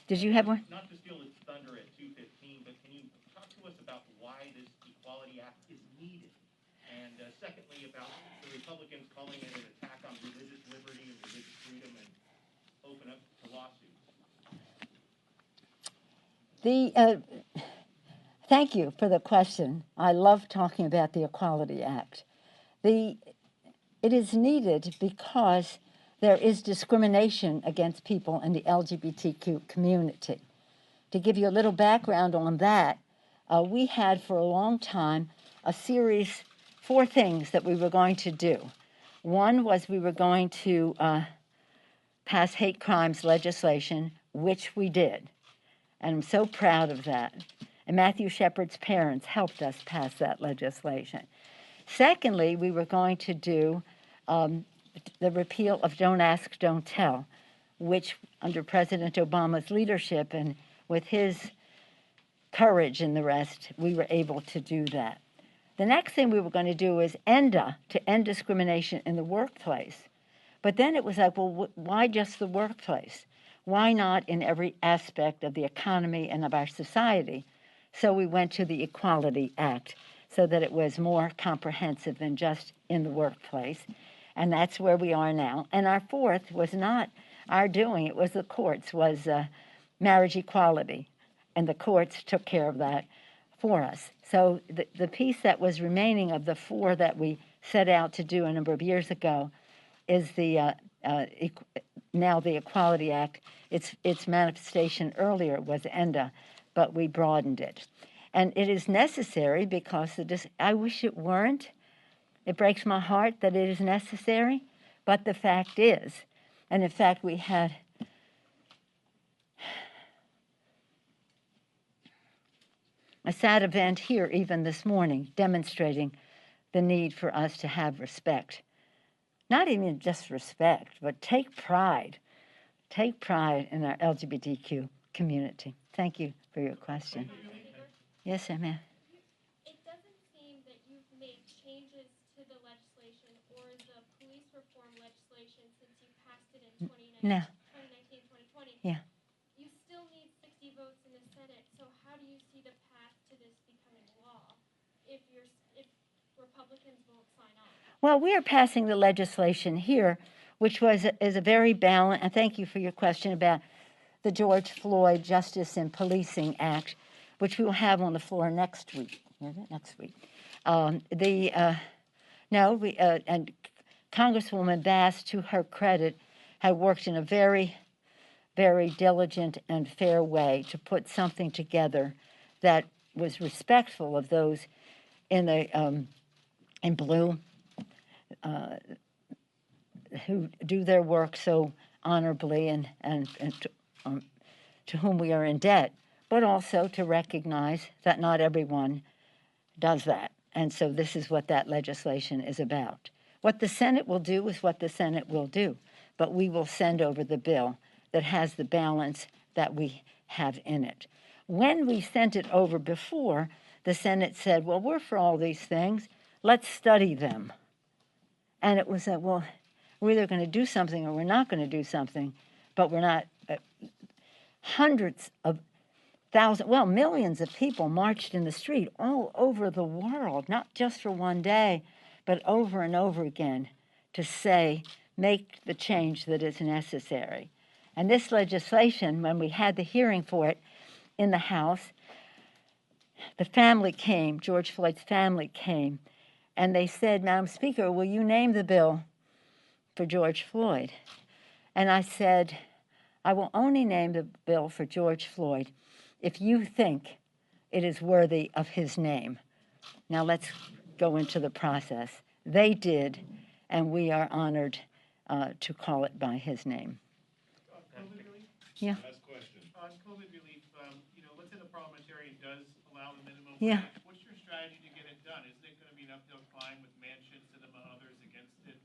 Did you have one? Not to steal its thunder at 2:15, but can you talk to us about why this Equality Act is needed? And secondly, about the Republicans calling it an attack on religious liberty and religious freedom and open up to lawsuits. Thank you for the question. I love talking about the Equality Act. It is needed because there is discrimination against people in the LGBTQ community. To give you a little background on that, we had for a long time a series, 4 things that we were going to do. One was we were going to pass hate crimes legislation, which we did. And I'm so proud of that. And Matthew Shepard's parents helped us pass that legislation. Secondly, we were going to do the repeal of Don't Ask, Don't Tell, which under President Obama's leadership and with his courage and the rest, we were able to do that. The next thing we were going to do is ENDA, to end discrimination in the workplace. But then it was like, well, why just the workplace? Why not in every aspect of the economy and of our society? So we went to the Equality Act so that it was more comprehensive than just in the workplace. And that's where we are now. And our fourth was not our doing, it was the courts, was marriage equality. And the courts took care of that for us. So the piece that was remaining of the 4 that we set out to do a number of years ago is the now the Equality Act. Its manifestation earlier was ENDA, but we broadened it. And it is necessary because I wish it weren't. It breaks my heart that it is necessary, but the fact is, and in fact we had a sad event here even this morning demonstrating the need for us to have respect. Not even just respect, but take pride. Take pride in our LGBTQ community. Thank you for your question. Yes, ma'am. It doesn't seem that you've made changes to the legislation or the police reform legislation since you passed it in 2019, No. 2020. Yeah. You still need 60 votes in the Senate, so how do you see the path to this becoming law if Republicans won't sign on? Well, we are passing the legislation here, which is a very balanced, and thank you for your question about the George Floyd Justice and Policing Act, which we will have on the floor next week. Is it next week? And Congresswoman Bass, to her credit, had worked in a very, very diligent and fair way to put something together that was respectful of those in the in blue who do their work so honorably and to whom we are in debt, but also to recognize that not everyone does that. And so this is what that legislation is about. What the Senate will do is what the Senate will do, but we will send over the bill that has the balance that we have in it. When we sent it over before, the Senate said, well, we're for all these things. Let's study them. And it was that, well, we're either going to do something or we're not going to do something, but we're not. Hundreds of thousands, well, millions of people marched in the street all over the world, not just for one day, but over and over again to say, make the change that is necessary. And this legislation, when we had the hearing for it in the House, the family came, George Floyd's family came, and they said, Madam Speaker, will you name the bill for George Floyd? And I said, I will only name the bill for George Floyd if you think it is worthy of his name. Now let's go into the process. They did, and we are honored to call it by his name. COVID relief? Yeah. Last question. On COVID relief, let's say the parliamentarian does allow the minimum Yeah. wage. What's your strategy to get it done? Isn't it going to be an uphill climb with Manchin and others against it?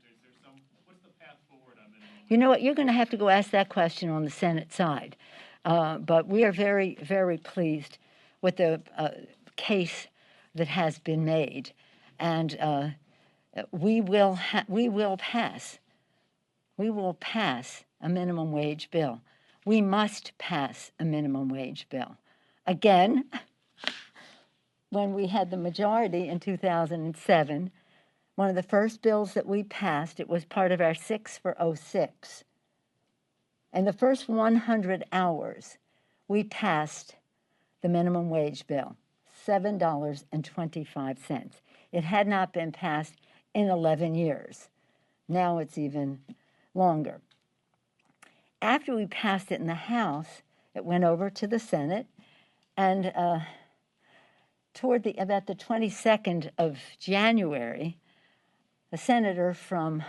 What's the path forward on minimum wage? You know what? You're going to have to go ask that question on the Senate side. But we are very, very pleased with the case that has been made, and we will pass a minimum wage bill. We must pass a minimum wage bill. Again, when we had the majority in 2007, one of the first bills that we passed, it was part of our 6 for '06. In the first 100 hours, we passed the minimum wage bill, $7.25. It had not been passed in 11 years. Now it's even longer. After we passed it in the House, it went over to the Senate, and about the 22nd of January, a senator from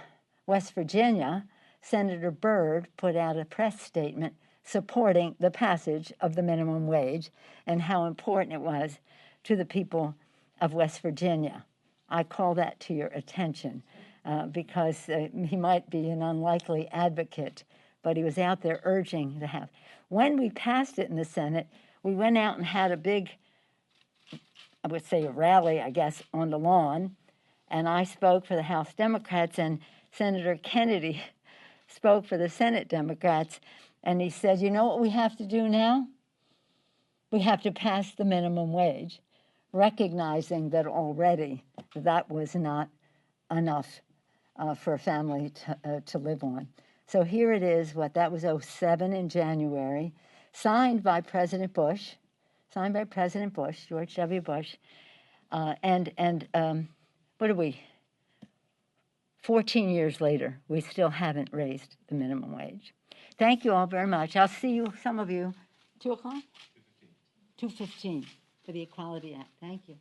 West Virginia, Senator Byrd, put out a press statement supporting the passage of the minimum wage and how important it was to the people of West Virginia. I call that to your attention because he might be an unlikely advocate, but he was out there urging the House. When we passed it in the Senate, we went out and had a big, I would say a rally, I guess, on the lawn, and I spoke for the House Democrats, and Senator Kennedy spoke for the Senate Democrats, and he said, you know what we have to do now? We have to pass the minimum wage, recognizing that already that was not enough for a family to live on. So here it is, that was '07 in January, signed by President Bush, George W. Bush, and what are we, 14 years later, we still haven't raised the minimum wage. Thank you all very much. I'll see you, some of you, 2 o'clock? 2:15 for the Equality Act. Thank you.